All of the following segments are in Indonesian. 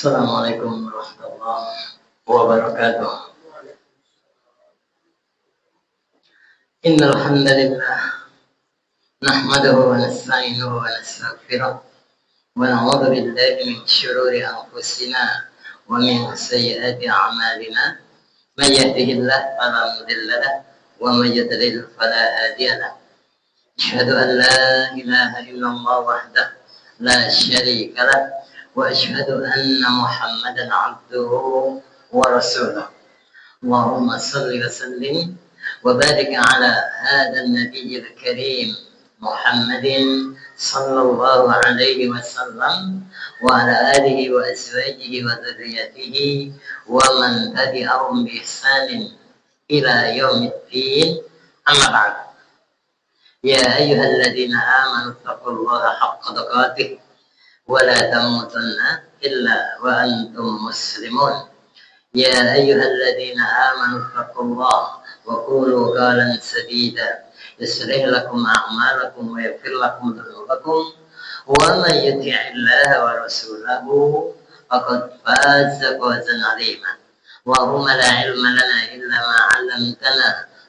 Assalamualaikum warahmatullahi wabarakatuh. Innal hamdalillah nahmaduhu wa nasta'inuhu wa nastaghfiruh wa na'udzu billahi min shururi anfusina wa min sayyiati a'malina. May yahdihillahu fala mudilla lahu wa may yudlil fala hadiya lahu. Asyhadu an la ilaha illallah wahdahu la syarika lahu wa asyhadu anna Muhammadan 'abduhu wa rasuluh. Allahumma shalli wa sallim wa barik ala hadzal nabiyil karim Muhammadin sallallahu alaihi wasallam wa ala alihi wa azwajihi wa dzurriyyatihi wa man tabi'ahum bi ihsanin ila yaumiddin. Amma ba'd. Ya ayyuhalladzina amanu taqullaha haqqa tuqatih wa la tamutunna illa wa antum muslimun. Ya ayyuhalladzina amanu taqullaha wa qulu qawlan sadida yuslih lakum a'malakum wa yaghfir lakum dhunubakum wa man yuti'illaha wa rasulahu faqad faza fawzan 'azima. Allahumma la ilma lana illa ma 'allamtana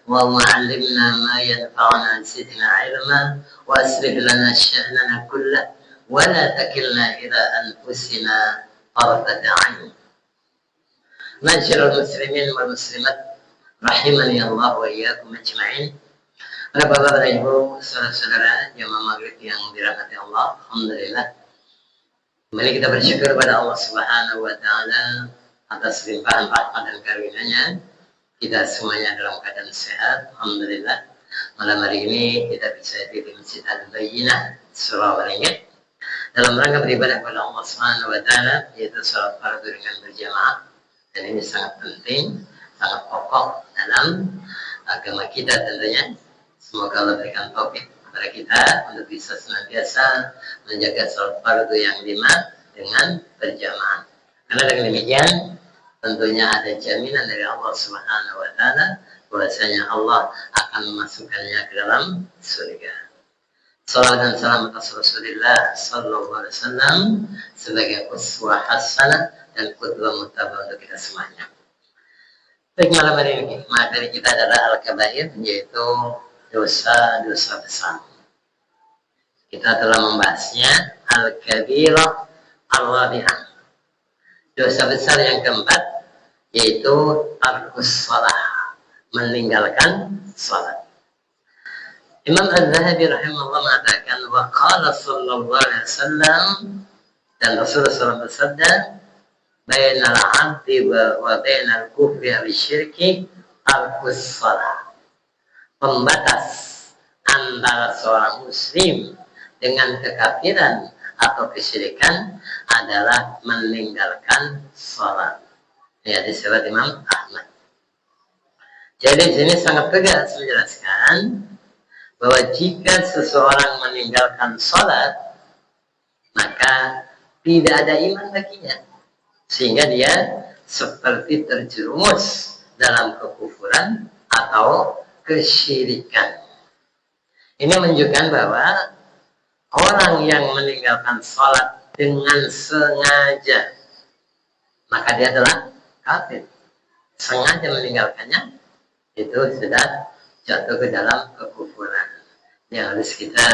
wa 'allimna ma yanfa'una zidna 'ilma wa aslih lana sha'nana kullahu wa la takilna ila anfusina tarfata 'ain. Ma'asyiral muslimin wal muslimat rahimani Allah wa iyyakum ajma'in. Para bapak dan ibu, saudara-saudara jamaah maghrib yang dirahmati Allah, alhamdulillah. Kembali kita bersyukur pada Allah Subhanahu wa taala atas limpahan rahmat dan karunia-Nya. Kita semuanya dalam keadaan sehat, alhamdulillah. Malam hari ini kita bisa hadir di Masjid Al-Bayyinah Surabaya dalam rangka beribadah kepada Allah Subhanahu wa taala, yaitu salat fardu dengan berjamaah. Dan ini sangat penting, sangat pokok dalam agama kita tentunya. Semoga Allah berikan taufik kepada kita untuk bisa senantiasa menjaga salat fardu yang 5 dengan berjamaah. Karena dengan demikian tentunya ada jaminan dari Allah Subhanahu wa taala bahwasanya Allah akan memasukkannya ke dalam surga. Salawat dan salam atas Rasulullah sallallahu alaihi wasallam sebagai uswah hasanah dan qudwah mutabah untuk kita semuanya. Baik, malam hari ini materi kita adalah al-kabair, yaitu dosa-dosa besar. Kita telah membahasnya al-kabirah al-rabi'ah. Dosa besar yang keempat yaitu tarkus shalah, meninggalkan salat. Imam Az-Zahabi rahimahullah mengatakan wa qala sallallahu alaihi wasallam, dan Rasulullah SAW bersabda, bainal 'abdi wa bainal kufri wa syirki tarkus shalah. Pembatas antara seorang muslim dengan kekafiran atau kesyirikan adalah meninggalkan salat. Ya, disebut Imam Ahmad. Jadi di sini sangat tegas menjelaskan bahwa jika seseorang meninggalkan salat, maka tidak ada iman baginya, sehingga dia seperti terjerumus dalam kekufuran atau kesyirikan. Ini menunjukkan bahwa orang yang meninggalkan salat dengan sengaja, maka dia adalah kafir. Sengaja meninggalkannya, itu sudah jatuh ke dalam kekufuran. Yang harus kita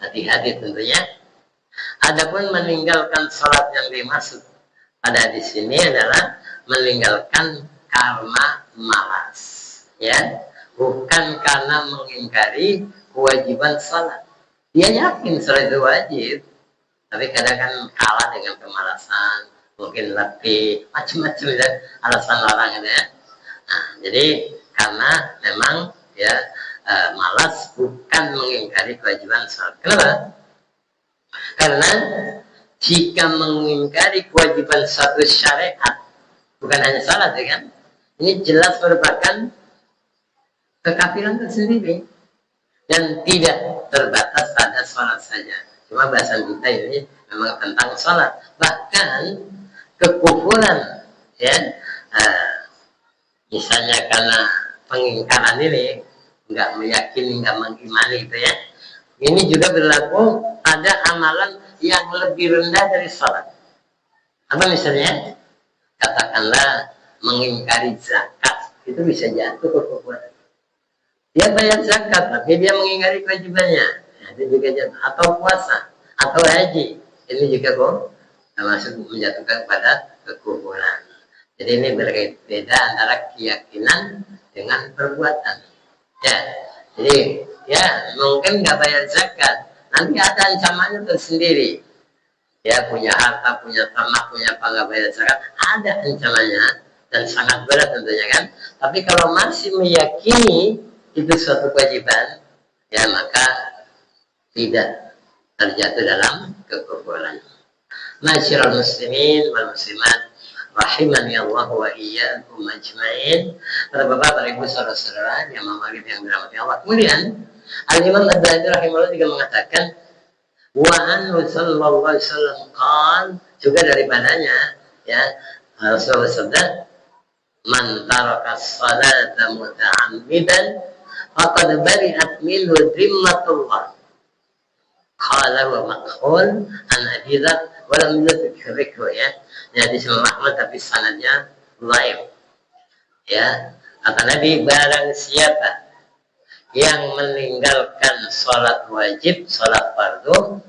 hati-hati tentunya. Adapun meninggalkan salat yang dimaksud pada di sini adalah meninggalkan karena malas, ya, bukan karena mengingkari kewajiban salat. Dia yakin salat itu wajib, tapi kadang kan kalah dengan kemalasan, mungkin lebih macam-macam alasan orang ya. Nah, jadi karena memang malas, bukan mengingkari kewajiban salat. Kenapa? Karena jika mengingkari kewajiban satu syariat, bukan hanya salat ya kan, ini jelas merupakan kekafiran tersendiri dan tidak terbatas pada salat saja. Cuma bahasan kita ini memang tentang salat. Bahkan kekufuran, ya, misalnya karena pengingkaran ini, nggak meyakini, nggak mengimani itu ya. Ini juga berlaku pada amalan yang lebih rendah dari salat. Apa misalnya? Katakanlah mengingkari zakat, itu bisa jatuh ke kekufuran. Dia bayar zakat, tapi dia mengingkari kewajibannya, itu juga jatuh. Atau puasa, atau haji, ini juga kok termasuk menjatuhkan pada kekufuran. Jadi ini berbeda antara keyakinan dengan perbuatan. Ya, jadi ya mungkin nggak bayar zakat, nanti ada ancamannya tersendiri. Ya punya harta, punya ternak, punya apa, nggak bayar zakat, ada ancamannya dan sangat berat tentunya kan. Tapi kalau masih meyakini itu suatu kewajiban, ya maka tidak terjatuh dalam kekufuran. Masyarul muslimin wal muslimat rahimani Allah wa iyyakum ajmain. Para bapak, para ibu, saudara-saudara yang maghrib yang dirahmati Allah. Kemudian Al-Imam Ad-Dahabi rahimahullah juga mengatakan wa anhu sallallahu alaihi wasallam qala, juga daripadanya ya Rasulullah sabda, man taraka as-salata muta'ammidan faqad bari'at minhu dhimmatullah. Qala wa maqhul an hadithat wa lam yudhkirhu, ya. Jadi Imam Ahmad tapi sanadnya dhaif. Ya, kata Nabi, barang siapa yang meninggalkan sholat wajib, sholat fardu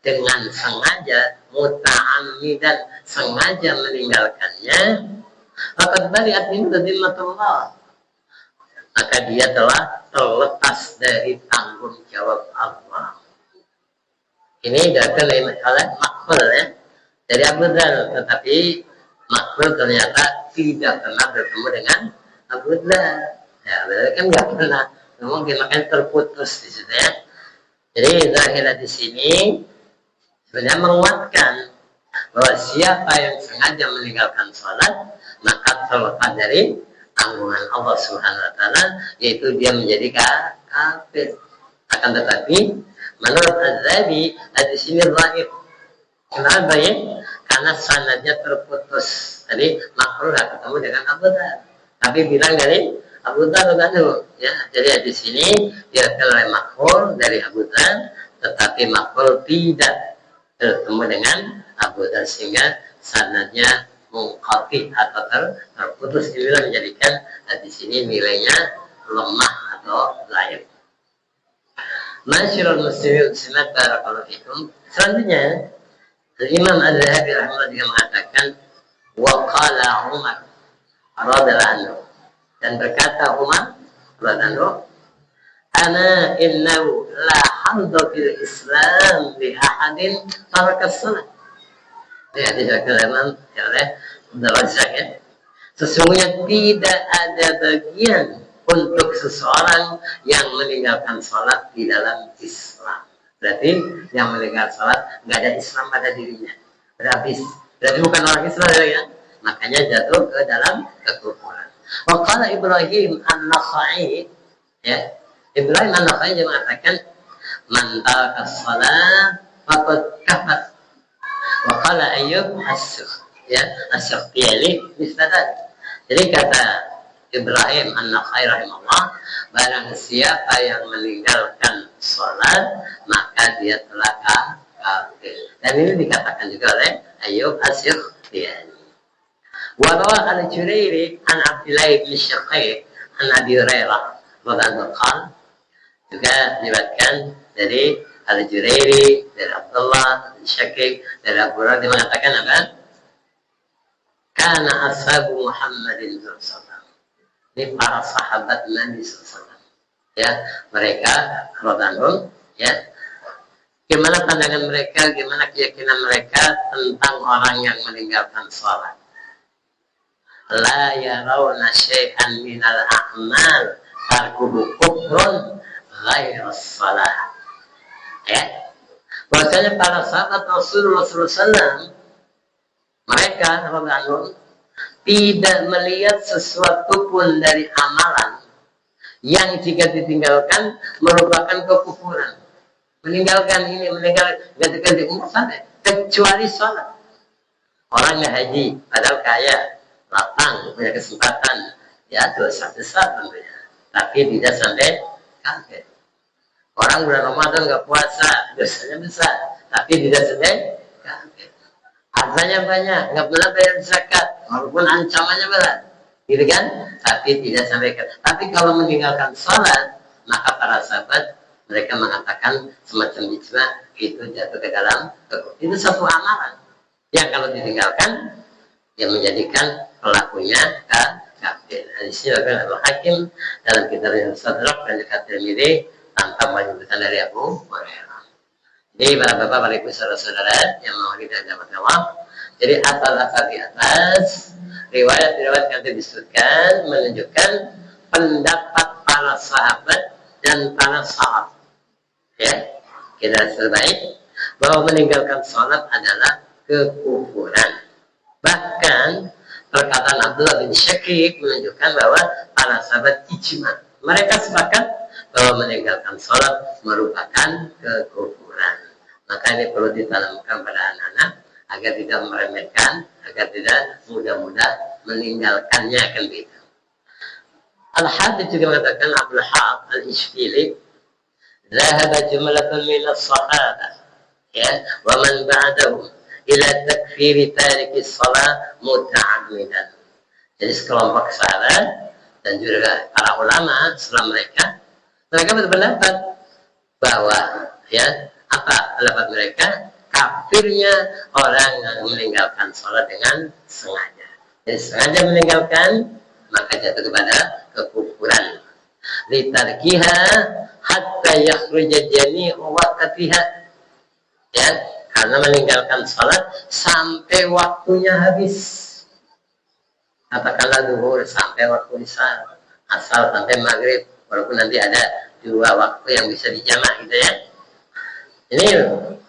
dengan sengaja, muta'ammidan, sengaja meninggalkannya, maka bari'at minhu dhimmatullah, maka dia telah terlepas dari tanggung jawab Allah. Ini datang oleh Makhul, ya, dari Abu Dhar, tetapi Makhul ternyata tidak pernah bertemu dengan Abu Dhar. Ya, berarti kan nggak pernah. Mungkin makanya terputus di situ, ya. Jadi zahirah di sini sebenarnya menguatkan bahwa siapa yang sengaja meninggalkan sholat maka terlepas dari tanggungan Allah Subhanahu Wa Taala, yaitu dia menjadi kafir. Akan tetapi menurut Az-Zahabi di sini dhaif. Kenapa ya? Karena sanadnya terputus. Tadi Makhul nggak ketemu dengan Abu Dhar, tapi bilang dari Abu Dhar baru, ya. Jadi di sini dia oleh Makhul dari Abu Dhar, tetapi Makhul tidak bertemu dengan Abu Dhar sehingga sanadnya munqati atau terputus. Inilah menjadikan di sini nilainya lemah atau dhaif. Masyarul muslimin muslimat barakallahu fikum. Selanjutnya Imam Az-Zahabi rahimahullah juga mengatakan wa qala Umar radhiyallahu anhu, dan berkata Umar radhiyallahu anhu, ana innahu la hamda fil Islam li ahadin taraka shalah. Ya, disebutkan oleh Abdul Razak, ya. Sesungguhnya tidak ada bagian untuk seseorang yang meninggalkan sholat di dalam Islam. Berarti yang meninggalkan sholat nggak ada Islam pada dirinya, berhabis. Berarti bukan orang Islam, ya. Makanya jatuh ke dalam kekufuran. Waqala Ibrahim An-Nakhai, ya, Ibrahim An-Nakhai dia mengatakan man taraka shalah faqad kafar. Waqala Ayyub As-Sukh, ya, As-Sukhtiyani misalnya. Jadi kata Ibrahim An-Nakhai rahimahullah, barang siapa yang meninggalkan sholat maka dia telah kafir. Dan ini dikatakan juga oleh Ayyub As-Sukhtiyani. Wa rawa al-Jurairi an Abdullah bin Syaqiq an Abi Hurairah radhiyallahu anhu, juga diriwayatkan dari al-Jurairi dari Abdullah bin Syaqiq dari Abu Hurairah, dia mengatakan apa? Kana ashabu Muhammadin sallallahu alaihi wasallam, ini para sahabat Nabi sallallahu alaihi wasallam, ya, mereka radhiyallahu, ya, gimana pandangan mereka, gimana keyakinan mereka tentang orang yang meninggalkan sholat. La yarawna syai'an minal a'mal tarkuhu kufrun ghairas salah. Ya, bahwasanya para sahabat Rasulullah SAW, mereka radhiyallahu tidak melihat sesuatu pun dari amalan yang jika ditinggalkan merupakan kekufuran. Meninggalkan ini, meninggalkan di umur sampai kecuali sholat. Orangnya haji, padahal kaya, lapang, punya kesempatan, ya dosa besar tentunya, tapi tidak sampai kafir. Orang bulan Ramadan nggak puasa, dosanya besar, tapi tidak sampai kafir. hartanya banyak, nggak pernah bayar zakat, walaupun ancamannya berat, gitu kan? Tapi tidak sampai ke. Tapi kalau meninggalkan sholat, maka para sahabat mereka mengatakan semacam ijma itu jatuh ke dalam itu satu amalan yang kalau ditinggalkan yang menjadikan pelakunya kafir. Hadisnya adalah Al-Hakim dalam kitab Al-Mustadrak dan At-Tirmidzi tanpa menyebutkan dari Abu Hurairah. Jadi para bapak, para ibu, saudara-saudara yang mau kita dapat Allah. Jadi atas di atas riwayat-riwayat yang disebutkan menunjukkan pendapat para sahabat dan para sahabat. Ya, kita terbaik bahwa meninggalkan sholat adalah kekufuran. Bahkan perkataan Abdullah bin Syakik menunjukkan bahwa para sahabat ijma, mereka sepakat bahwa meninggalkan sholat merupakan kekufuran. Maka ini perlu ditanamkan pada anak-anak agar tidak meremehkan, agar tidak mudah-mudah meninggalkannya kan begitu. Al-Hadid juga mengatakan Abdul Haq Al-Ishbili ذهب جملة من الصحابة ومن بعدهم إلى تكفير تارك الصلاة متعمدا. Jadi sekelompok sahabat dan juga para ulama setelah mereka berpendapat bahwa apa pendapat mereka kafirnya orang yang meninggalkan sholat dengan sengaja. Jadi sengaja meninggalkan maka jatuh kepada kekufuran. Litarkiha hatta yakhruja jami'u waqtiha, karena meninggalkan salat sampai waktunya habis. Katakanlah zuhur sampai waktu isya, asar sampai maghrib, walaupun nanti ada dua waktu yang bisa dijamak gitu ya. Ini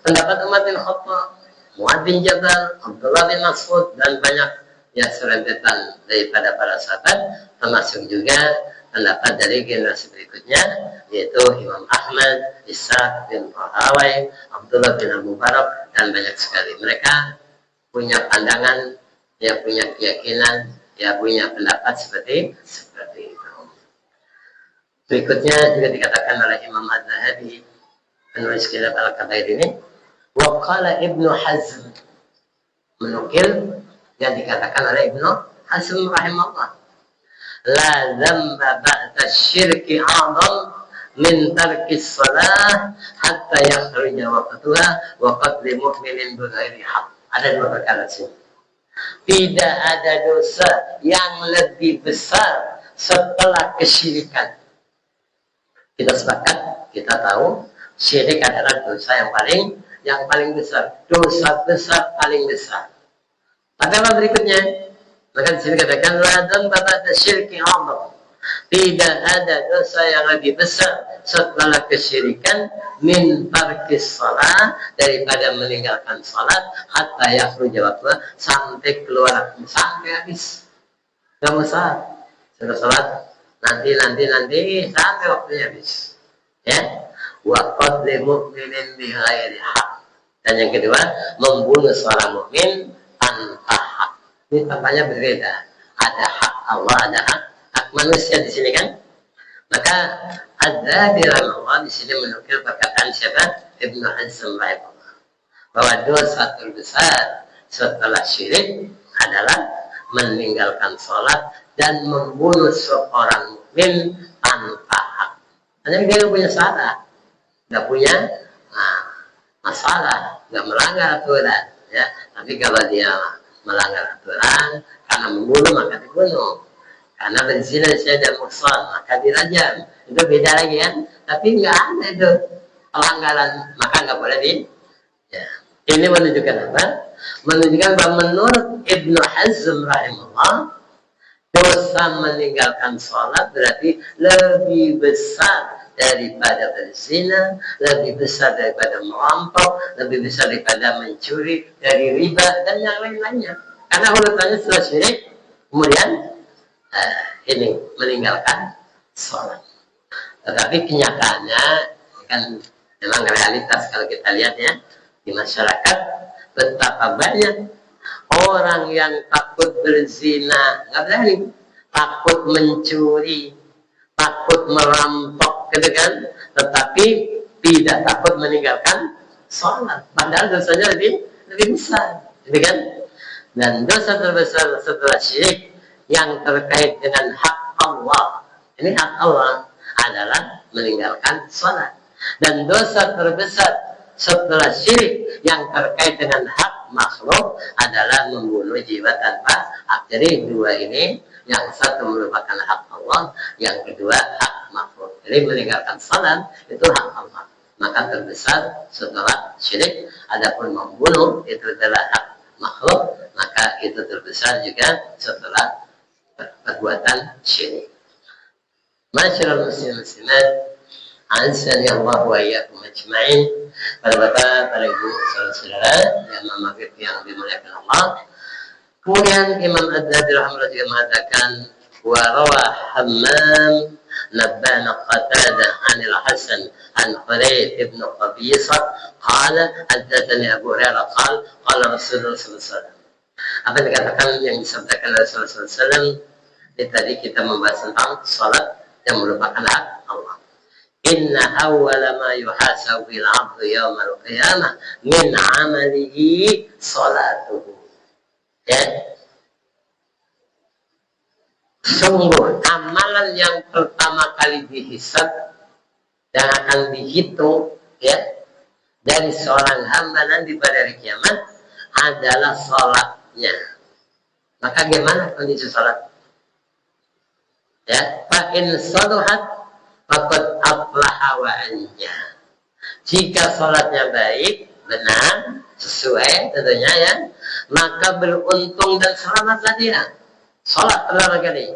pendapat Umar bin Khattab, Mu'ad bin Jabal, Abdullah bin Mas'ud dan banyak serentetan daripada para sahabat, termasuk juga pendapat dari generasi berikutnya yaitu Imam Ahmad, Ishaq bin Rahawai, Abdullah bin Abu Barak dan banyak sekali. Mereka punya pandangan, punya keyakinan, punya pendapat seperti itu. Berikutnya juga dikatakan oleh Imam Az-Zahabi penulis kitab Al-Kabair ini, waqala Ibnu Hazm, menukil yang dikatakan oleh Ibnu Hazm rahimahullah, la dzamba ba'da syirki a'zam min tarkis shalah hatta yakhruja waqtuha wa qatl mu'minin bighairi haqq. Ada dua perkara sih. Tidak ada dosa yang lebih besar setelah kesyirikan. Kita sepakat, kita tahu syirik adalah dosa yang paling besar, dosa besar paling besar. Pada berikutnya maka di sini katakan la dzamba ba'da syirki a'zam. Tidak ada dosa yang lebih besar setelah kesyirikan min tarkis shalah, daripada meninggalkan salat hatta yakhruja waqtuha, sampai keluar sampai habis. Enggak usah sudah salat nanti sampai waktunya habis. Wa qatl mu'minin bighairi haqq. Dan yang kedua, membunuh seorang mukmin tanpa hak. Ini tampaknya berbeda. Ada hak Allah, ada hak manusia di sini kan. Maka ada di dalam Allah di sini menukil perkataan siapa? Ibnu Hazm rahimahullah, bahwa dosa terbesar setelah syirik adalah meninggalkan sholat dan membunuh seorang mukmin tanpa hak. Hanya dia punya salah, nggak punya masalah, nggak melanggar aturan, Tapi kalau dia melanggar aturan karena membunuh maka dibunuh, karena berzina dan muhsan maka dirajam. Itu beda lagi kan. Tapi nggak ada itu pelanggaran, maka nggak boleh Ini menunjukkan apa? Menunjukkan bahwa menurut Ibnu Hazm rahimahullah, dosa meninggalkan sholat berarti lebih besar daripada berzina, lebih besar daripada merampok, lebih besar daripada mencuri, dari riba dan yang lain-lainnya. Karena urutannya setelah syirik, kemudian ini meninggalkan sholat. Tetapi kenyataannya kan memang realitas kalau kita lihat di masyarakat, betapa banyak orang yang takut berzina, nggak berani, takut mencuri, takut merampok, gitu kan? Tetapi tidak takut meninggalkan sholat. Padahal dosanya lebih besar. gitu kan? Dan dosa terbesar setelah syirik yang terkait dengan hak Allah, ini hak Allah adalah meninggalkan sholat. Dan dosa terbesar setelah syirik yang terkait dengan hak makhluk adalah membunuh jiwa tanpa hak. Jadi dua ini, yang satu merupakan hak Allah, yang kedua hak makhluk. Jadi meninggalkan sholat itu hak Allah, maka terbesar setelah syirik. Adapun membunuh itu adalah hak makhluk, maka itu terbesar juga setelah perbuatan syirik. Masyaallah muslimat, azani Allah wa iyyakum ajma'in. Para bapak, para ibu, saudara-saudara yang maghrib yang dimuliakan Allah. Kemudian Imam Ad-Dhabi rahimahullah juga mengatakan wa rawa Hammam نبأنا قتادة عن الحسن عن خليل بن قبيصة قال حدثني أبو هريرة قال رسول الله صلى الله عليه وسلم. Apa yang dikatakan yang disampaikan oleh Rasulullah SAW? Tadi kita membahas tentang salat yang merupakan hak Allah. Inna awwala ma yuhasabu bil 'abdu yaumal qiyamah min 'amalihi salatuhu. Ya. Sungguh amalan yang pertama kali dihisab dan akan dihitung ya dari seorang hamba nanti pada hari kiamat adalah sholatnya. Maka gimana kondisi sholat? Ya, fa in saluhat faqad aflaha wa anja. Jika sholatnya baik, benar, sesuai tentunya ya, maka beruntung dan selamatlah dia. Sholat pertama kali,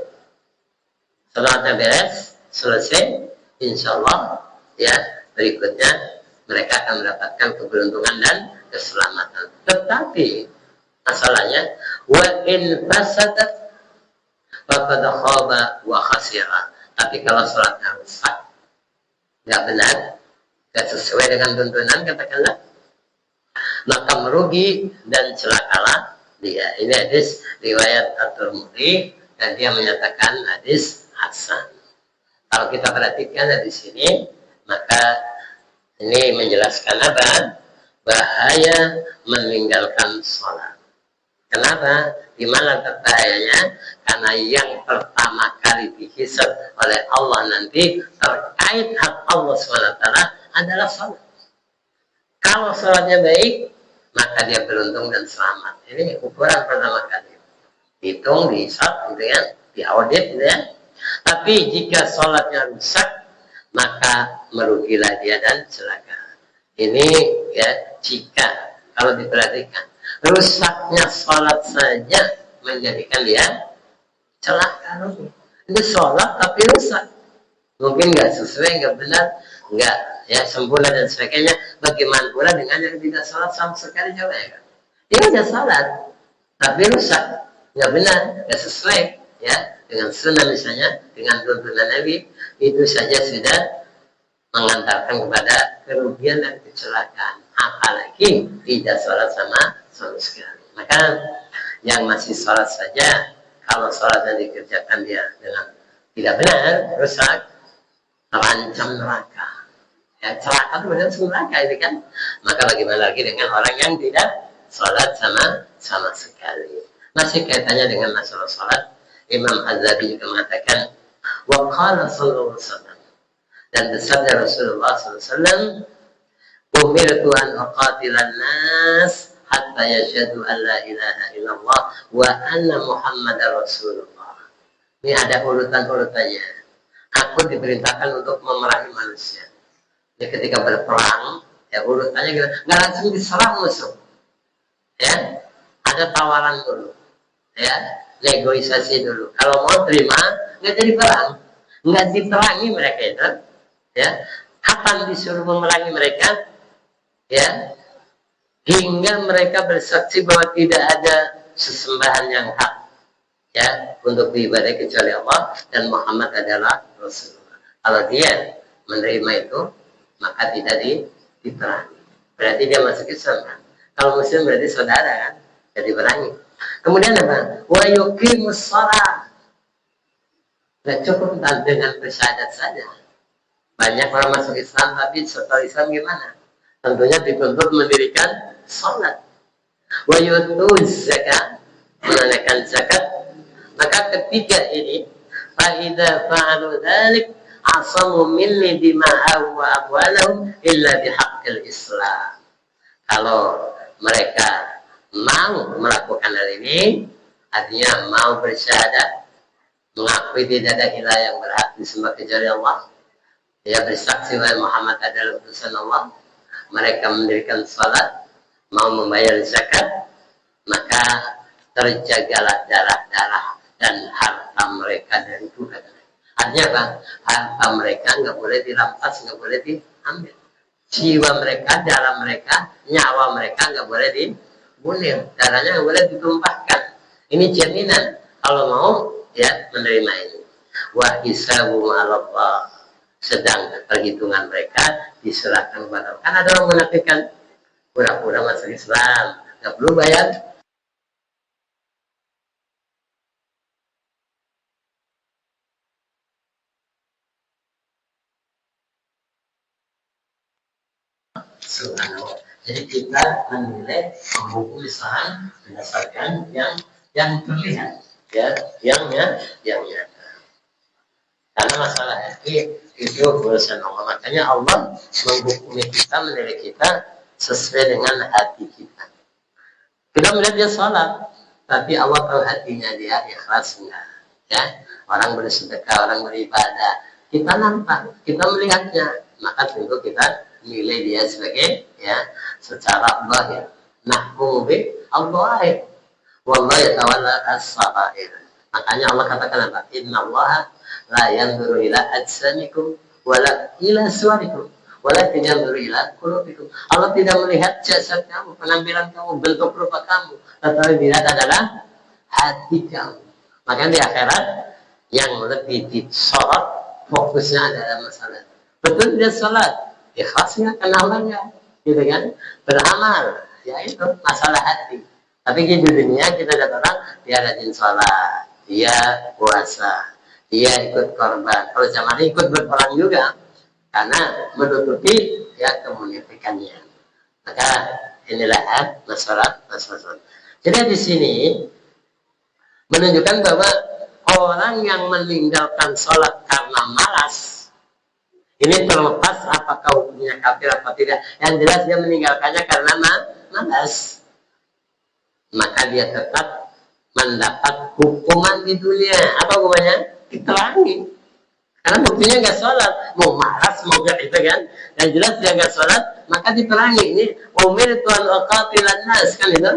sholatnya beres, selesai, insya Allah ya berikutnya mereka akan mendapatkan keberuntungan dan keselamatan. Tetapi masalahnya wa in fasadat faqad khaba wa khasira. Tapi kalau sholatnya rusak, nggak benar, nggak sesuai dengan tuntunan katakanlah, maka merugi dan celakalah dia. Ini hadis riwayat At-Tirmidzi dan dia menyatakan hadis hasan. Kalau kita perhatikan dari sini, maka ini menjelaskan apa? Bahaya meninggalkan sholat. Kenapa? Gimana bahayanya? Karena yang pertama kali dihisab oleh Allah nanti terkait hak Allah SWT adalah sholat. Kalau sholatnya baik, maka dia beruntung dan selamat. Ini ukuran pertama kali. Hitung, dihisab, gitu ya, diaudit, gitu ya. Tapi jika sholatnya rusak, maka merugilah dia dan celaka. Ini ya, jika kalau diperhatikan, rusaknya sholat saja menjadikan dia celaka. Ini sholat tapi rusak. Mungkin nggak sesuai, nggak benar, nggak ya sempurna dan sebagainya. Bagaimana pula dengan yang tidak sholat sama sekali coba ya kan? Dia udah sholat tapi rusak, nggak benar, nggak sesuai ya dengan sunnah misalnya, dengan tuntunan Nabi, itu saja sudah mengantarkan kepada kerugian dan kecelakaan. Apalagi tidak sholat sama sekali. Maka yang masih sholat saja, kalau sholatnya dikerjakan dia dengan tidak benar, rusak, terancam neraka. Ya, celaka itu benar neraka itu kan. Maka bagaimana lagi dengan orang yang tidak sholat sama sekali. Masih kaitannya dengan masalah sholat, Imam Az-Zahabi juga mengatakan, wa qala sallallahu alaihi wasallam, dan bersabda Rasulullah sallallahu alaihi wasallam, umirtu an uqatilan nas hatta yashhadu an la ilaha illallah wa anna Muhammadar Rasulullah. Ini ada urutan-urutannya. Aku diperintahkan untuk memerangi manusia. Ya, ketika berperang, ya urutannya gitu, nggak langsung diserang musuh. Ya, ada tawaran dulu. Ya, negosiasi dulu. Kalau mau terima, nggak jadi perang, nggak diperangi mereka itu. Ya, kapan disuruh memerangi mereka? Ya, hingga mereka bersaksi bahwa tidak ada sesembahan yang hak ya untuk diibadahi kecuali Allah dan Muhammad adalah Rasulullah. Kalau dia menerima itu, maka tidak diperangi. Berarti dia masuk Islam kan? Kalau Muslim berarti saudara kan? Jadi perangi. Kemudian apa? Wa yuqimus shalah. Nggak cukup dengan bersyahadat saja. Banyak orang masuk Islam tapi setelah Islam gimana? Tentunya dituntut mendirikan sholat. wa yutuz zakat, menunaikan zakat. Maka ketiga ini, fa idza fa'alu dzalik asamu minni dima'ahum wa amwalahum illa bihaqqil Islam. Kalau mereka mau melakukan hal ini, artinya mau bersyahadat, mengakui tidak ada ilah yang berhak disembah kecuali Allah, dia bersaksi bahwa Muhammad adalah utusan Allah, mereka mendirikan salat, mau membayar zakat, maka terjagalah darah-darah dan harta mereka dari duka. Artinya apa? Harta mereka nggak boleh dirampas, nggak boleh diambil. Jiwa mereka, darah mereka, nyawa mereka nggak boleh dibunuh, darahnya nggak boleh ditumpahkan. Ini jaminan kalau mau ya menerima ini. Wa hisabu ma'allah, sedang perhitungan mereka diserahkan kepada Allah. Kan ada orang menafikan pura-pura masuk Islam, nggak perlu bayar. Subhanallah. Jadi kita menilai menghukum Islam berdasarkan yang terlihat, ya, yang nyata. Karena masalah hati itu urusan Allah. Makanya Allah menghukumi kita, menilai kita sesuai dengan hati kita. Kita melihat dia sholat, tapi Allah tahu hatinya dia ikhlas enggak. Ya, orang bersedekah, orang beribadah, kita nampak, kita melihatnya, maka tentu kita nilai dia sebagai ya secara zahir. Nahkumu bi al-zahir, wallahu yatawalla as-sarair. Makanya Allah katakan apa? Innallaha la yanzuru ila ajsamikum wala ila suwarikum walakin yanzuru ila qulubikum. Allah tidak melihat jasad kamu, penampilan kamu, bentuk rupa kamu, tetapi dilihat adalah hati kamu. Makanya di akhirat yang lebih disorot fokusnya adalah masalah betul dia sholat, ikhlasnya, kenalannya, gitu kan, beramal, ya itu masalah hati. Tapi di dunia kita lihat orang dia rajin sholat, dia puasa, dia ikut korban. Kalau zaman ini ikut berperang juga, karena menutupi ya kemunifikannya. Maka inilah masalah. Jadi di sini menunjukkan bahwa orang yang meninggalkan sholat karena malas, ini terlepas apakah hukumnya kafir apa tidak. Yang jelas dia meninggalkannya karena malas, maka dia tetap mendapat hukuman di dunia. Apa hukumannya? Diterangi. Karena buktinya nggak sholat, mau malas mau nggak itu kan. Yang jelas dia nggak sholat, maka diterangi. Ini umirtu an uqatilan nas, kan itu.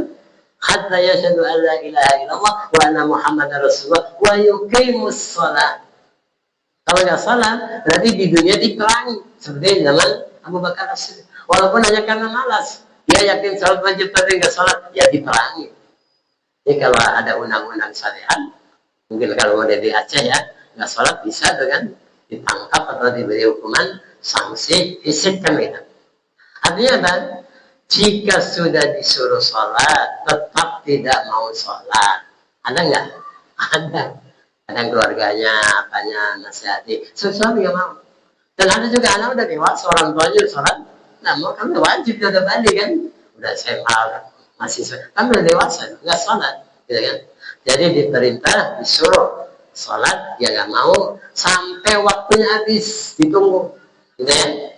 Hatta yashhadu an la ilaha illallah wa anna Muhammadar Rasulullah wa yuqimus shalah. Kalau nggak salah, berarti di dunia diperangi. Seperti zaman Abu Bakar As-Siddiq. Walaupun hanya karena malas, dia yakin sholat wajib tapi nggak sholat, ya diperangi. Jadi kalau ada undang-undang syariat, mungkin kalau mau di Aceh ya, nggak sholat bisa dengan ditangkap atau diberi hukuman sanksi fisik kan gitu. Artinya apa? Jika sudah disuruh sholat, tetap tidak mau sholat. Ada nggak? Ada. Kadang keluarganya, apanya, nasihati. Suami yang mau. Dan ada juga anak udah dewasa, orang tuanya sholat. Nah, mau kan wajib udah balik kan. Udah SMA, masih kan udah dewasa, nggak sholat. Gitu kan. Jadi diperintah, disuruh sholat, dia nggak mau. Sampai waktunya habis, ditunggu. Gitu ya.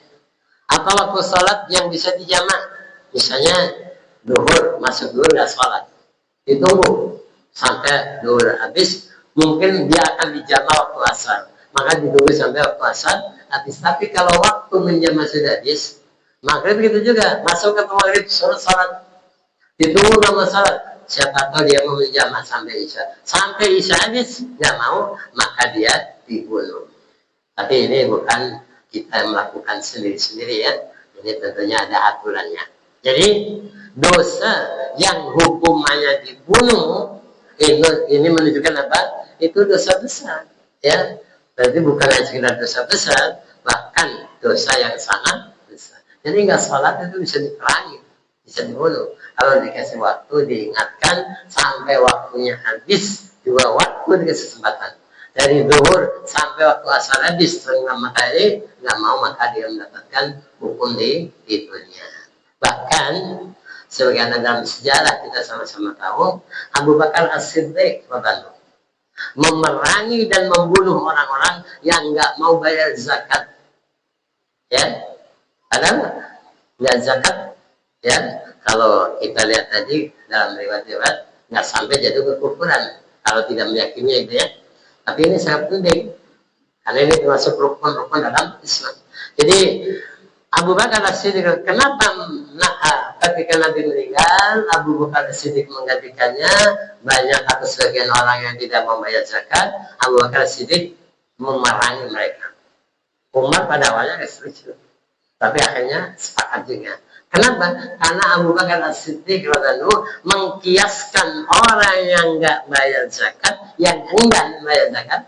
Atau waktu sholat yang bisa dijamak. Misalnya, duhur, masuk duhur, nggak sholat. Ditunggu. Sampai duhur habis, mungkin dia akan dijamah waktu asar, maka ditunggu sampai waktu asar habis. Tapi kalau waktu menjamah sudah habis, maghrib gitu juga, masuk ke maghrib suruh salat, ditunggu nama salat. Siapa tahu dia mau menjamah sampai isya habis, nggak mau, maka dia dibunuh. Tapi ini bukan kita melakukan sendiri-sendiri ya, ini tentunya ada aturannya. Jadi dosa yang hukumannya dibunuh ini menunjukkan apa? Itu dosa besar, ya. Berarti bukan hanya sekedar dosa besar, bahkan dosa yang sangat besar. Jadi nggak sholat itu bisa diperangi, bisa dibunuh. Kalau dikasih waktu, diingatkan sampai waktunya habis, 2 waktu dikasih kesempatan. Dari zuhur sampai waktu asar habis, setengah matahari, nggak mau, maka dia mendapatkan hukum di dunia. Bahkan Sebagaimana dalam sejarah kita sama-sama tahu, Abu Bakar As-Siddiq memerangi dan membunuh orang-orang yang nggak mau bayar zakat. Ya, padahal nggak zakat, ya. Kalau kita lihat tadi dalam riwayat-riwayat nggak sampai jadi kekufuran kalau tidak meyakini itu, ya. Tapi ini sangat penting karena ini termasuk rukun-rukun dalam Islam. Jadi Abu Bakar As-Siddiq, kenapa ketika Nabi meninggal, Abu Bakar As-Siddiq menggantikannya? Banyak atau sebagian orang yang tidak membayar zakat, Abu Bakar As-Siddiq memerangi mereka. Umar pada awalnya setuju, tapi akhirnya sepakat juga. Kenapa? Karena Abu Bakar As-Siddiq mengkiaskan orang yang nggak bayar zakat, yang enggan bayar zakat,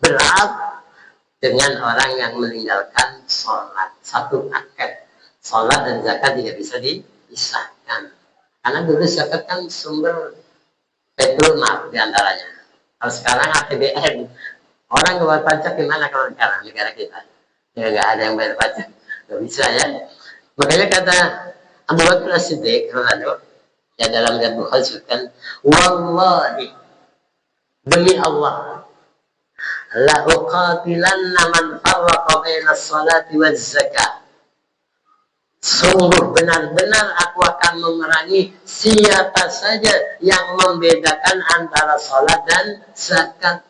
berat dengan orang yang meninggalkan sholat. Satu paket. Sholat dan zakat tidak bisa dipisahkan. Karena dulu zakat kan sumber petrol diantaranya. Kalau sekarang APBN. Orang nggak bayar pajak gimana kalau sekarang negara kita? Ya nggak ada yang bayar pajak. Nggak bisa, ya. Makanya kata Abu Bakar As-Siddiq, ya dalam Al Bukhari disebutkan, wallahi, demi Allah, la uqatilanna man farraqa baina sholati waz zakat. Sungguh benar-benar aku akan memerangi siapa saja yang membedakan antara sholat dan zakat.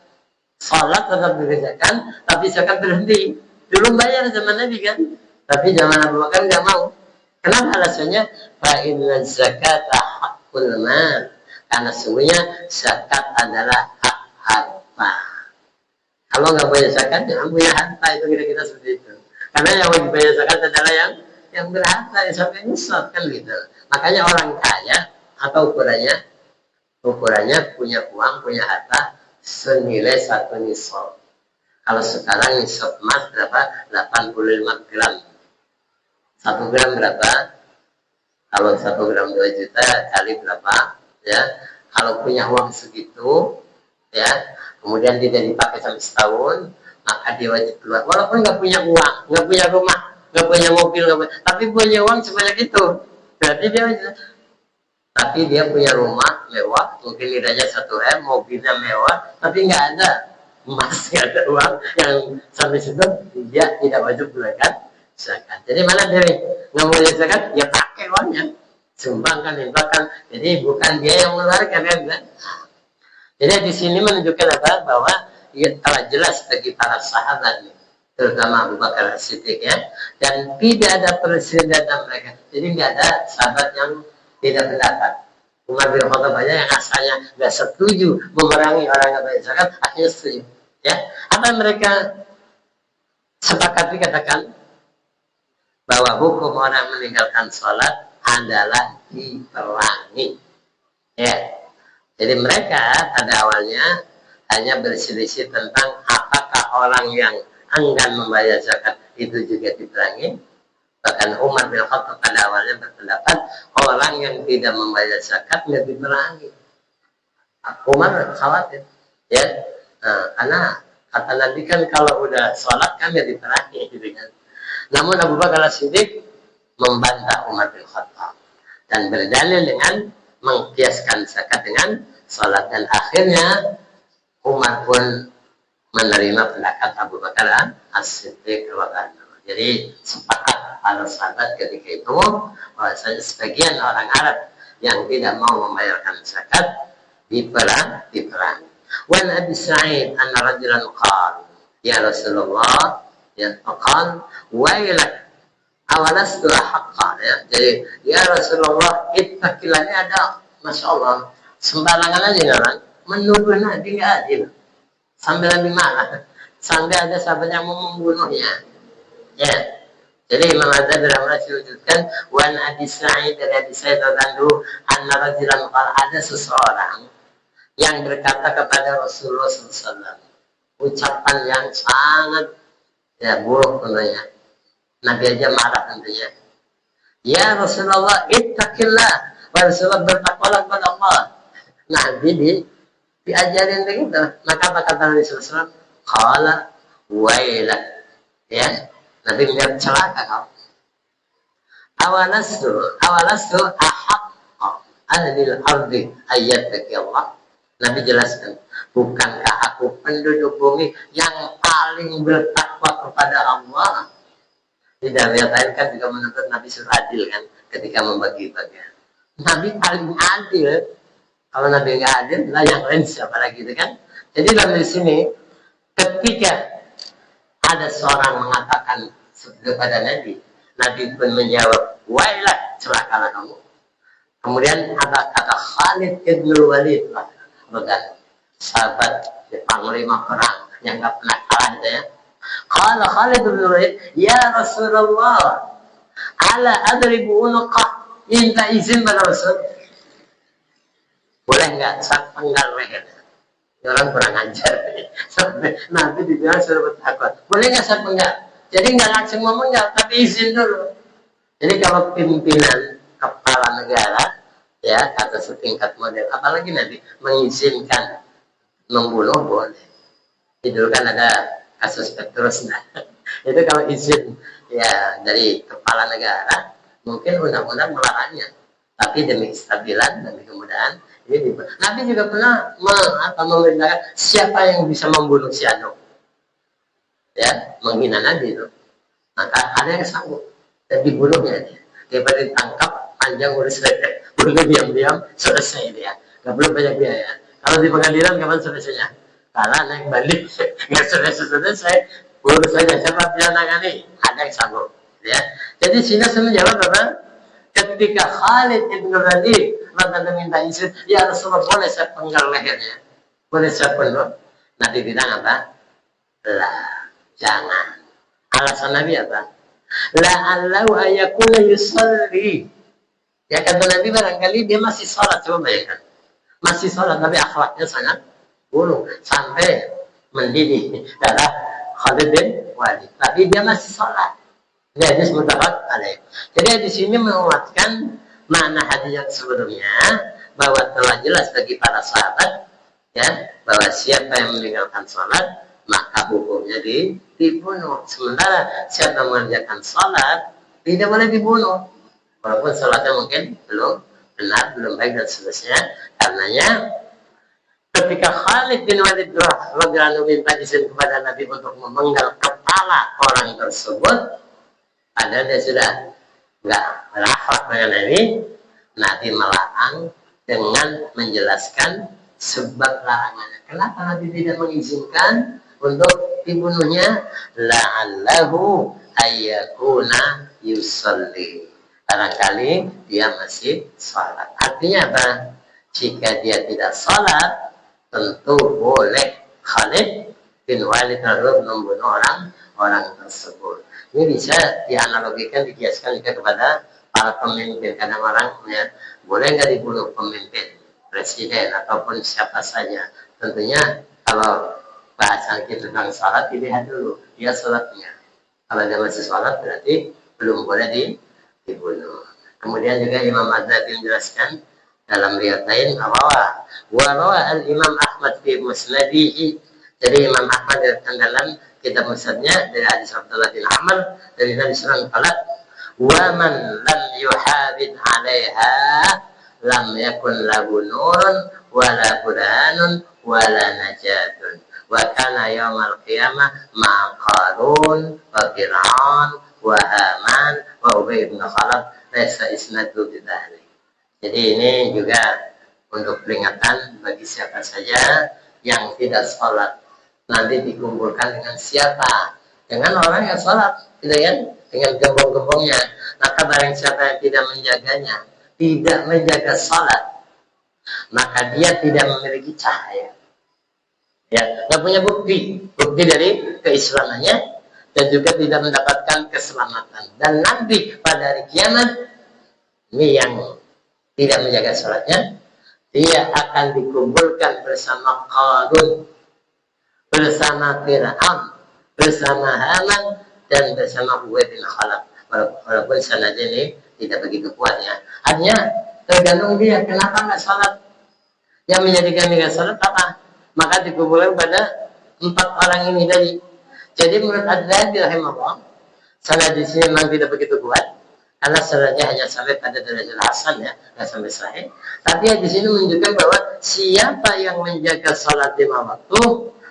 Sholat tetap dibedakan, tapi zakat berhenti. Dulu bayar zaman Nabi kan, tapi zaman Abu Bakar nggak mau. Kenapa alasannya? Fa inna zakata haqqul mal. Karena sesungguhnya zakat adalah hak harta. Kalau nggak bayar zakat, jangan punya harta. Itu kira-kira seperti itu. Karena yang wajib bayar zakat adalah yang berharta, yang sampai nisab kan gitu. Makanya orang kaya atau ukurannya punya uang, punya harta senilai 1 nisab. Kalau sekarang nisab emas berapa? 85 gram. 1 gram berapa? Kalau 1 gram 2 juta kali berapa? Ya, kalau punya uang segitu, ya, kemudian tidak dipakai sampai setahun, maka dia wajib keluar. Walaupun nggak punya uang, nggak punya rumah, nggak punya mobil, tapi punya uang sebanyak itu, berarti dia wajib. Tapi dia punya rumah mewah, mungkin nilainya 1 M, mobilnya mewah, tapi nggak ada emas, nggak ada uang yang sampai situ, dia tidak wajib keluarkan zakat. Jadi mana dia nggak mau zakat, ya pakai uangnya, sumbangkan, infakkan. Jadi bukan dia yang mengeluarkan, kan? Jadi di sini menunjukkan apa? Bahwa ya, telah jelas bagi para sahabat, terutama Abu Bakar As-Siddiq, ya, dan tidak ada perselisihan mereka. Jadi nggak ada sahabat yang tidak pendapat. Umar bin Khattab aja yang asalnya nggak setuju memerangi orang yang bayar zakat, akhirnya setuju. Ya, apa mereka sepakati katakan bahwa hukum orang meninggalkan sholat adalah diperangi. Ya, jadi mereka pada awalnya hanya berselisih tentang apakah orang yang enggan membayar zakat itu juga diperangi. Bahkan Umar bin Khattab pada awalnya berpendapat orang yang tidak membayar zakat tidak diperangi. Umar khawatir, ya, karena kata Nabi kan kalau udah sholat kan ya diperangi, gitu kan. Namun Abu Bakar As-Siddiq membantah Umar bin Khattab dan berdalil dengan mengkiaskan zakat dengan sholat, dan akhirnya Umar pun menerima pendapat Abu Bakar As-Siddiq. Jadi sepakat para sahabat ketika itu bahwasanya sebagian orang Arab yang tidak mau membayarkan zakat diperang. Wan Abi Sa'id anna rajulan qala ya Rasulullah, ya, qala wailak awalastu haqqa, ya. Jadi ya Rasulullah, ittaqillah, ini ada, Masya Allah, sembarangan aja orang menuduh Nabi nggak adil, sambil Nabi marah, sampai ada sahabat yang mau membunuhnya. Ya, jadi Imam Adzhabir menyebutkan wan Abi Sa'id dari Abi Sa'id radhiyallahu anhu rajulan qala, ada seseorang yang berkata kepada Rasulullah SAW ucapan yang sangat buruk tentunya. Nabi aja marah tentunya. Ya Rasulullah, ittaqillah, Rasulullah bertakwalah kepada Allah. Nabi diajarin begitu. Maka apa kata Nabi SAW? Qala wailak, ya. Nabi bilang celaka kau. Awalastu ahak anil ardi ayat bagi Allah. Nabi jelaskan, bukankah aku penduduk bumi yang paling bertakwa kepada Allah? Di dalam ayat lain kan juga menuntut Nabi suruh adil kan ketika membagi bagian. Nabi paling adil. Kalau Nabi nggak adil, lah yang lain siapa lagi itu kan? Jadi dalam di sini ketika ada seorang mengatakan kepada Nabi, Nabi pun menjawab, wailah, celakalah kamu. Kemudian ada kata Khalid ibn Walid lah, bukan sahabat panglima perang yang nggak pernah kalah itu ya. Kalau Khalid ibn Walid, ya Rasulullah, ala adribu unuqah, minta izin pada Rasul. Boleh nggak saya penggal leher? Orang kurang ajar. Nabi dibilang suruh bertakwa. Boleh nggak saya penggal? Jadi nggak langsung mau menggal, tapi izin dulu. Jadi kalau pimpinan kepala negara, ya kata setingkat model, apalagi Nabi mengizinkan membunuh boleh. Itu kan ada kasus Petrus, nah. Itu kalau izin ya dari kepala negara, mungkin undang-undang melarangnya. Tapi demi kestabilan, demi kemudahan, ini Nabi juga pernah memerintahkan siapa yang bisa membunuh si Anu, ya menghina Nabi itu, maka ada yang sanggup dan dibunuhnya dia. Daripada ditangkap panjang urus leher, bunuh diam-diam selesai dia, nggak perlu banyak biaya. Kalau di pengadilan kapan selesainya? Kalah naik balik, nggak selesai, urus saja siapa yang nangani, ada yang sanggup, ya. Jadi sini saya menjawab apa? Ketika Khalid ibn Walid Rasulullah minta izin, ya Rasulullah boleh saya penggal lehernya, boleh saya bunuh. Nabi bilang apa? Lah, jangan. Alasan Nabi apa? La'allahu ayakuna yusalli. Ya kata Nabi barangkali dia masih sholat. Coba bayangkan, masih sholat tapi akhlaknya sangat buruk sampai mendidih darah Khalid bin Walid. Tapi dia masih sholat. Jadi mutlak alaih. Jadi di sini menguatkan makna hadis yang sebelumnya bahwa telah jelas bagi para sahabat ya bahwa siapa yang meninggalkan sholat maka hukumnya dibunuh. Sementara siapa yang mengerjakan sholat tidak boleh dibunuh. Walaupun sholatnya mungkin belum benar, belum baik dan seterusnya. Karenanya ketika Khalid bin Walid radhiyallahu minta izin kepada Nabi untuk memenggal kepala orang tersebut, padahal dia sudah nggak berakhlak dengan Nabi melarang dengan menjelaskan sebab larangannya. Kenapa Nabi tidak mengizinkan untuk dibunuhnya? La'allahu ayyakuna yusalli. Barangkali dia masih sholat. Artinya apa? Jika dia tidak sholat, tentu boleh Khalid bin Walid membunuh orang tersebut. Ini bisa dianalogikan, dikiaskan juga kepada para pemimpin. Kadang orang ya, boleh nggak dibunuh pemimpin, presiden ataupun siapa saja. Tentunya kalau bahasa kita tentang sholat, dilihat dulu dia sholatnya. Kalau dia masih sholat berarti belum boleh dibunuh. Kemudian juga Imam Adzhab'i menjelaskan dalam riwayat lain bahwa warawa al Imam Ahmad fi musnadihi. Jadi Imam Ahmad dalam kitab musnadnya dari hadis Abdullah bin Amr dari Nabi sallallahu alaihi wasallam, wa man lam yuhafid 'alaiha lam yakun lahu nurun wala burhanun wala najatun wa kana yaumal qiyamah ma Qarun wa Fir'aun wa Haman wa Ubay bin Khalaf laisa isnadu bidhalik. Jadi ini juga untuk peringatan bagi siapa saja yang tidak sholat, nanti dikumpulkan dengan siapa? Dengan orang yang sholat, gitu kan? Dengan gembong-gembongnya. Maka barang siapa yang tidak menjaganya, tidak menjaga sholat, maka dia tidak memiliki cahaya. Ya, nggak punya bukti dari keislamannya, dan juga tidak mendapatkan keselamatan. Dan nanti pada hari kiamat, ini yang tidak menjaga sholatnya, dia akan dikumpulkan bersama Qarun, bersama Fir'aun, bersama Haman, dan bersama Ubay bin Khalaf. Walaupun sanadnya ini tidak begitu kuat ya. Artinya tergantung dia kenapa nggak sholat. Yang menjadikan dia sholat apa? Maka dikumpulkan pada 4 orang ini tadi. Jadi menurut Adzhab'i rahimahullah, sanad di sini memang tidak begitu kuat. karena sanadnya hanya sampai pada derajat hasan ya, nggak sampai sahih. Tapi di sini menunjukkan bahwa siapa yang menjaga salat 5 waktu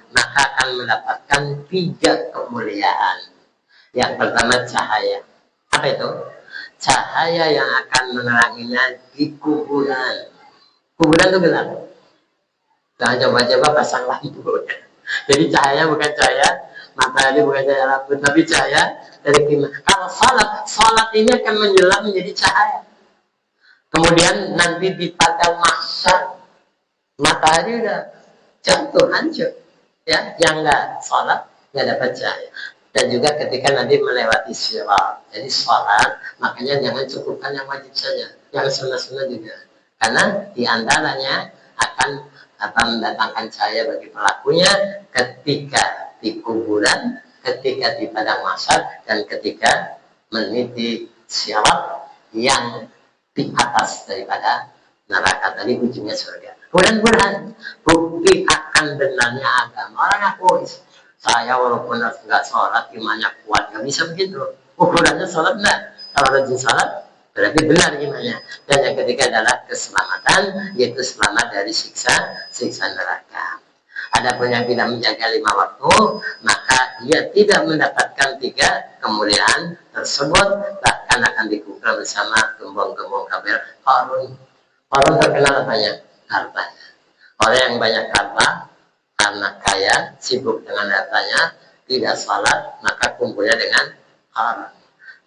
maka akan mendapatkan 3 kemuliaan. Yang pertama cahaya. Apa itu? Cahaya yang akan meneranginya di kuburan. Kuburan itu gelap. Nah, coba-coba pasang lampu. Jadi cahaya bukan cahaya matahari, bukan cahaya lampu, tapi cahaya dari kimia. Kalau salat ini akan menjelang menjadi cahaya. Kemudian nanti di padang mahsyar matahari udah jatuh hancur, ya, yang nggak salat nggak dapat cahaya. Dan juga ketika nanti melewati sirat, jadi salat makanya jangan cukupkan yang wajib saja, yang sunnah-sunnah juga, karena diantaranya akan mendatangkan cahaya bagi pelakunya ketika di kuburan, ketika di padang mahsyar, dan ketika meniti sirat yang di atas daripada neraka tadi ujungnya surga. Mudah-mudahan bukti akan benarnya agama. Orang aku saya walaupun nggak sholat imannya kuat, nggak bisa begitu. Ukurannya sholat enggak. Kalau rajin sholat berarti benar imannya. Dan yang ketiga adalah keselamatan, yaitu selamat dari siksa neraka. Adapun yang tidak menjaga 5 waktu, maka dia tidak mendapatkan 3 kemuliaan tersebut, bahkan akan dikubur bersama gembong-gembong kafir. Qarun terkenal apanya? Hartanya. Orang yang banyak harta karena kaya, sibuk dengan hartanya, tidak salat, maka kumpulnya dengan harta.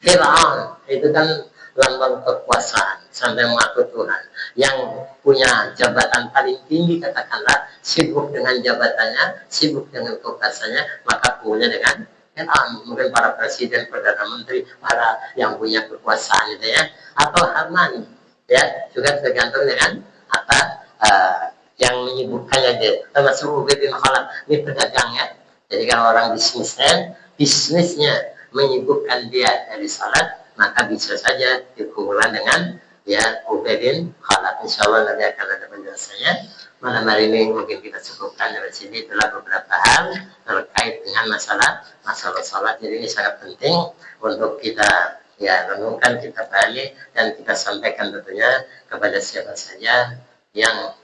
Fir'aun itu kan lambang kekuasaan sampai mengaku Tuhan, yang punya jabatan paling tinggi, katakanlah sibuk dengan jabatannya, sibuk dengan kekuasaannya, maka kumpulnya dengan Fir'aun. Mungkin para presiden, perdana menteri, para yang punya kekuasaan itu ya, atau Haman ya, juga tergantung dengan apa yang menyibukkannya dia. Termasuk Ubay bin Khalaf, ini pedagang ya. Jadi kalau orang bisnisnya menyibukkan dia dari salat, maka bisa saja dikumpulkan dengan ya Ubay bin Khalaf. Insya Allah nanti akan ada penjelasannya. Malam hari ini mungkin kita cukupkan dari sini. Itulah beberapa hal terkait dengan masalah salat. Jadi ini sangat penting untuk kita ya renungkan, kita balik, dan kita sampaikan tentunya kepada siapa saja yang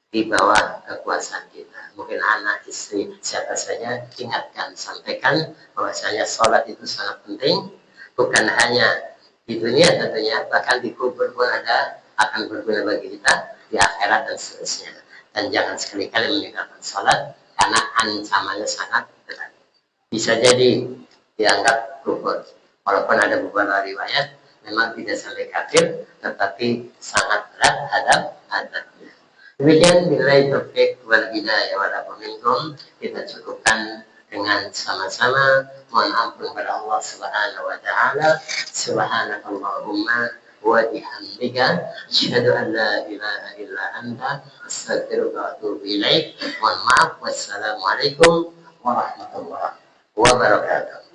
di bawah kekuasaan kita. Mungkin anak, istri, siapa saja, ingatkan, sampaikan bahwasanya sholat itu sangat penting, bukan hanya di dunia tentunya, bahkan di kubur pun akan berguna bagi kita di akhirat dan seterusnya. Dan jangan sekali-kali meninggalkan sholat karena ancamannya sangat berat. Bisa jadi dianggap kufur. Walaupun ada beberapa riwayat memang tidak sampai kafir, tetapi sangat berat adabnya. Demikian billahi taufiq wal hidayah wal minkum, kita cukupkan dengan sama-sama mohon ampun kepada Allah Subhanahu wa taala. Subhanakallahumma wa bihamdika asyhadu an la ilaha illa anta astaghfiruka wa atubu ilaik. Mohon maaf. Wassalamualaikum warahmatullahi wabarakatuh.